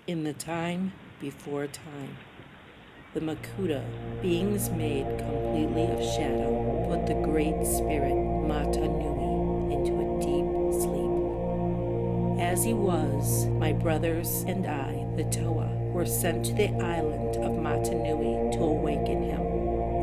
In the time before time, the Makuta, beings made completely of shadow, put the great spirit Mata Nui into a deep sleep. As he was, my brothers and I, the Toa, were sent to the island of Mata Nui to awaken him.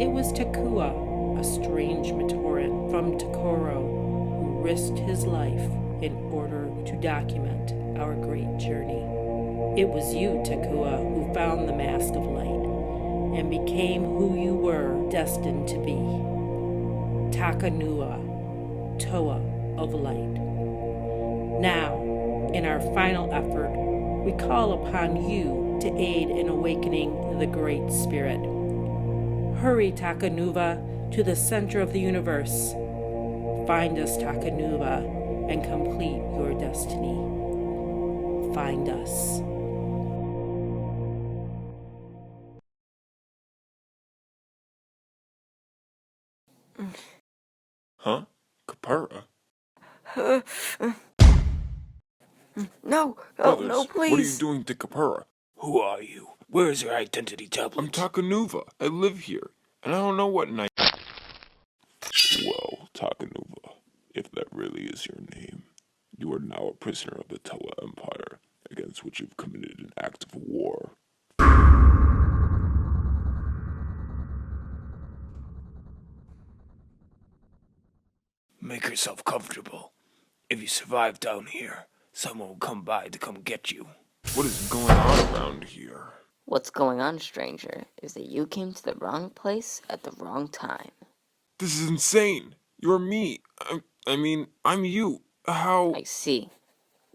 It was Takua, a strange Matoran from Tokoro, who risked his life in order to document our great journey. It was you, Takua, who found the Mask of Light and became who you were destined to be. Takanua, Toa of Light. Now, in our final effort, we call upon you to aid in awakening the Great Spirit. Hurry, Takanuva, to the center of the universe. Find us, Takanuva, and complete your destiny. Find us. Huh? Kapara? No, Brothers, no, please. what are you doing to Kapara? Who are you? Where's your identity tablet? I'm Takanuva. I live here, and I don't know what night. Well, Takanuva, if that really is your name, you are now a prisoner of the Toa Empire, against which you've committed an act of war. Make yourself comfortable. If you survive down here, someone will come by to come get you. What is going on around here? What's going on, stranger, is that you came to the wrong place at the wrong time. This is insane. You're me. I'm you. How? I see.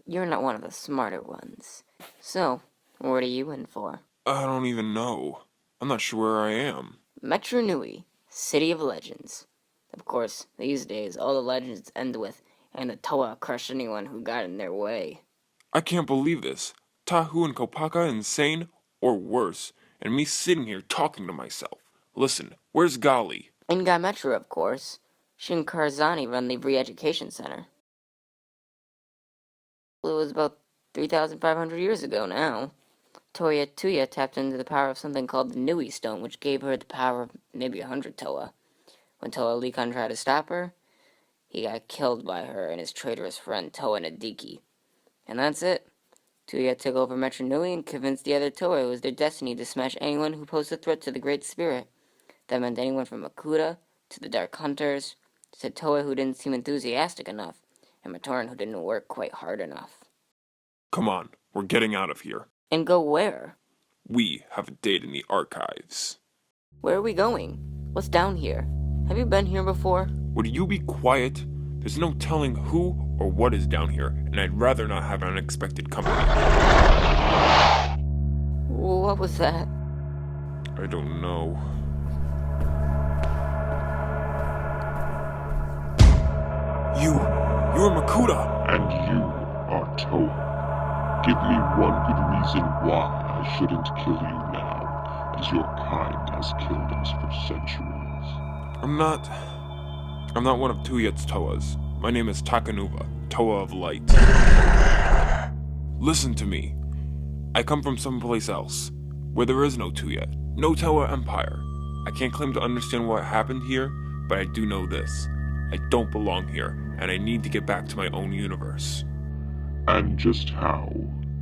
You're not one of the smarter ones. So, what are you in for? I don't even know. I'm not sure where I am. Metro Nui, City of Legends. Of course, these days, all the legends end with, and the Toa crush anyone who got in their way. I can't believe this. Tahu and Kopaka insane, or worse, and me sitting here talking to myself. Listen, where's Gali? In Metro, of course. She and Karzani run the re-education center. It was about 3,500 years ago now. Toya Tuya tapped into the power of something called the Nui Stone, which gave her the power of maybe 100 Toa. When Toa Likan tried to stop her, he got killed by her and his traitorous friend Toa Nadiki. And that's it. Tuya took over Metro Nui and convinced the other Toa it was their destiny to smash anyone who posed a threat to the Great Spirit. That meant anyone from Makuta to the Dark Hunters, to Toa who didn't seem enthusiastic enough, and Matoran who didn't work quite hard enough. Come on, we're getting out of here. And go where? We have a date in the archives. Where are we going? What's down here? Have you been here before? Would you be quiet? There's no telling who or what is down here, and I'd rather not have unexpected company. What was that? I don't know. You're Makuta! And you are Toa. Give me one good reason why I shouldn't kill you now, as your kind has killed us for centuries. I'm not one of Tuyet's Toas. My name is Takanuva, Toa of Light. Listen to me. I come from someplace else, where there is no Tuyet, no Toa Empire. I can't claim to understand what happened here, but I do know this. I don't belong here, and I need to get back to my own universe. And just how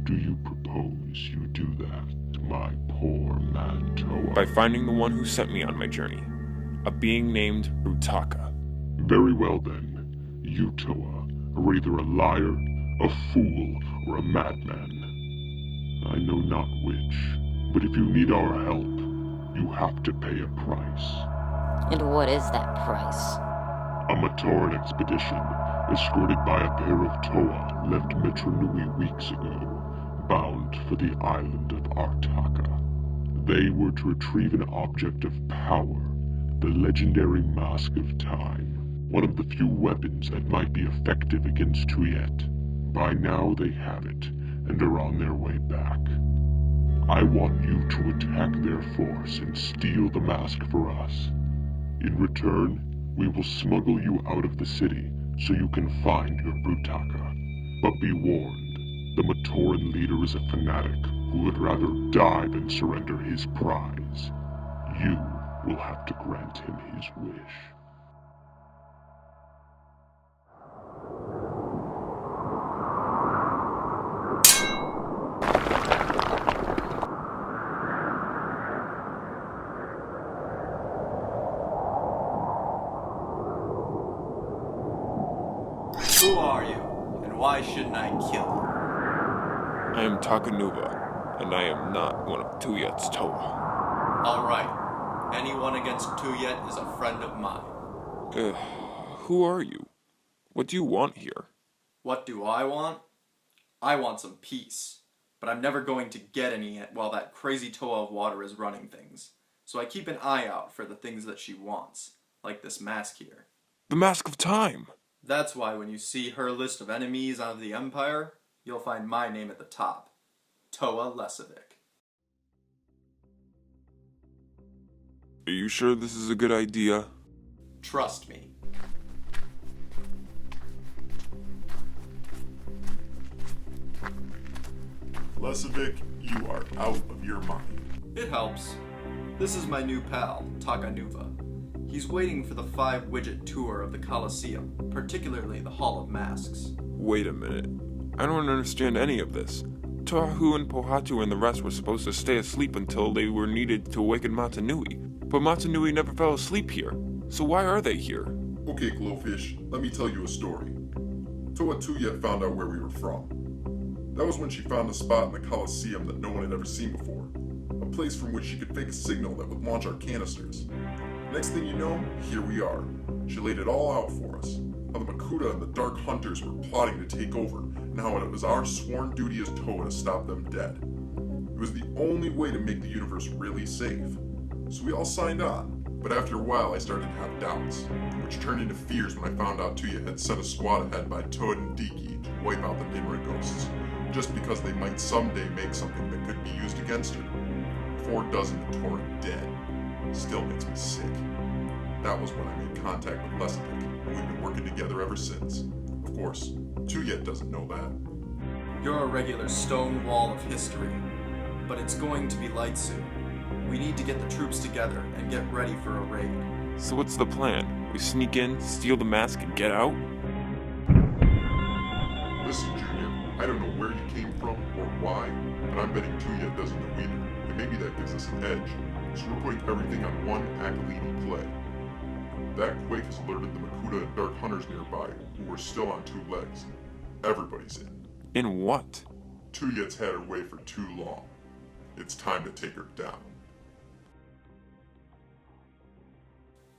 do you propose you do that, my poor man Toa? By finding the one who sent me on my journey, a being named Rutaka. Very well then, you Toa are either a liar, a fool, or a madman. I know not which, but if you need our help, you have to pay a price. And what is that price? A Matoran expedition, escorted by a pair of Toa, left Metro Nui weeks ago, bound for the island of Artaka. They were to retrieve an object of power, the legendary Mask of Time, one of the few weapons that might be effective against Tuyet. By now they have it, and are on their way back. I want you to attack their force and steal the mask for us. In return, we will smuggle you out of the city so you can find your Rutaka. But be warned, the Matoran leader is a fanatic who would rather die than surrender his prize. You will have to grant him his wish. Who are you, and why shouldn't I kill you? I am Takanuva, and I am not one of Tuyet's Toa. Alright, anyone against Tuyet is a friend of mine. Who are you? What do you want here? What do I want? I want some peace, but I'm never going to get any while that crazy Toa of water is running things. So I keep an eye out for the things that she wants, like this mask here. The Mask of Time! That's why when you see her list of enemies of the Empire, you'll find my name at the top. Toa Lesovic. Are you sure this is a good idea? Trust me. Lesovic, you are out of your mind. It helps. This is my new pal, Takanuva. He's waiting for the 5-widget tour of the Colosseum, particularly the Hall of Masks. Wait a minute. I don't understand any of this. Tohahu and Pohatu and the rest were supposed to stay asleep until they were needed to awaken Matanui. But Matanui never fell asleep here. So why are they here? Okay, Glowfish, let me tell you a story. Toa Tuyet found out where we were from. That was when she found a spot in the Colosseum that no one had ever seen before. A place from which she could fake a signal that would launch our canisters. Next thing you know, here we are. She laid it all out for us. How the Makuta and the Dark Hunters were plotting to take over, and how it was our sworn duty as Toa to stop them dead. It was the only way to make the universe really safe. So we all signed on, but after a while I started to have doubts, which turned into fears when I found out Tuya had sent a squad ahead by Toad and Diki to wipe out the Ninra ghosts, just because they might someday make something that could be used against her. 4 dozen Tora dead. Still makes me sick. That was when I made contact with Lesovic, and we've been working together ever since. Of course, Tuyet doesn't know that. You're a regular stone wall of history, but it's going to be light soon. We need to get the troops together and get ready for a raid. So what's the plan? We sneak in, steal the mask, and get out? Listen, Junior, I don't know where you came from or why, but I'm betting Tuyet doesn't know either, and maybe that gives us an edge. So we're putting everything on one Akalini play. That quake has alerted the Makuta and Dark Hunters nearby, who are still on 2 legs. Everybody's in. In what? Tuyet's had her way for too long. It's time to take her down.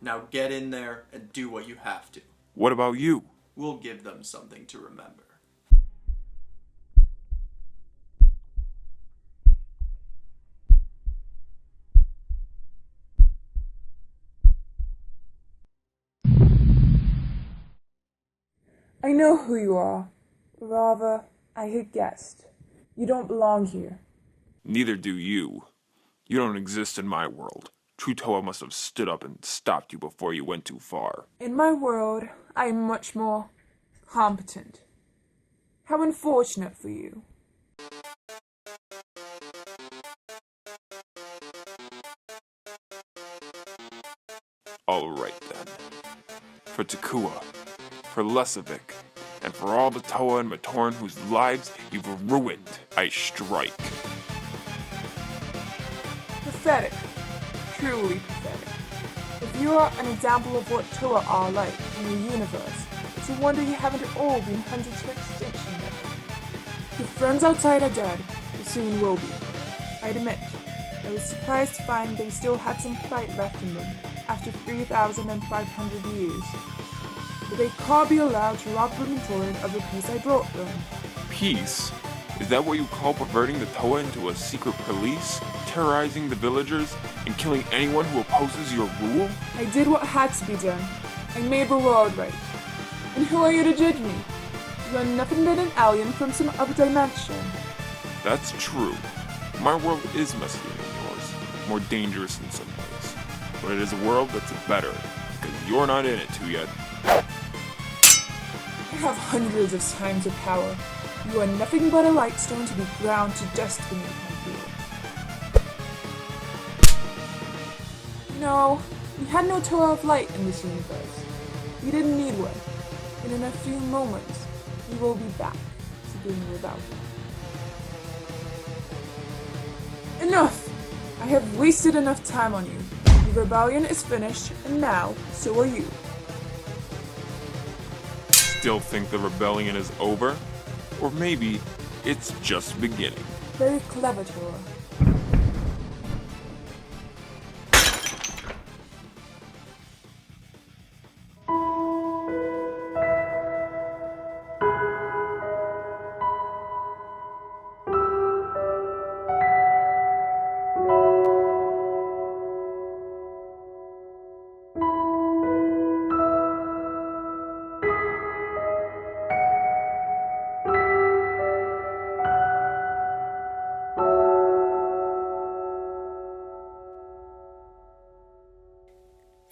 Now get in there and do what you have to. What about you? We'll give them something to remember. I know who you are. Rather, I had guessed. You don't belong here. Neither do you. You don't exist in my world. True Toa must have stood up and stopped you before you went too far. In my world, I am much more competent. How unfortunate for you. Alright then. For Takua, for Lesovic, and for all the Toa and Matoran whose lives you've ruined, I strike. Pathetic. Truly pathetic. If you are an example of what Toa are like in the universe, it's a wonder you haven't all been hunted to extinction yet. Your friends outside are dead, or soon will be. I'd admit, I was surprised to find they still had some fight left in them after 3,500 years. But they can't be allowed to rob the Matoran of the peace I brought them. Peace? Is that what you call perverting the Toa into a secret police, terrorizing the villagers, and killing anyone who opposes your rule? I did what had to be done. I made the world right. And who are you to judge me? You are nothing but an alien from some other dimension. That's true. My world is messier than yours, more dangerous in some ways. But it is a world that's better, because you're not in it too yet. I have hundreds of times of power. You are nothing but a light stone to be ground to dust beneath my heel. No, we had no Tower of Light in this universe. We didn't need one, and in a few moments, we will be back to being without one. Enough! I have wasted enough time on you. The rebellion is finished, and now, so are you. Still think the rebellion is over? Or maybe it's just beginning. Very clever, Tora.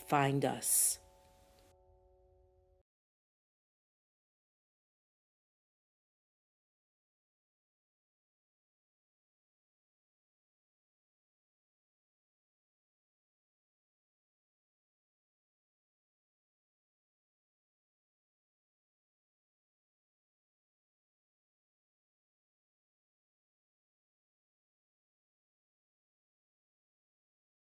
Find us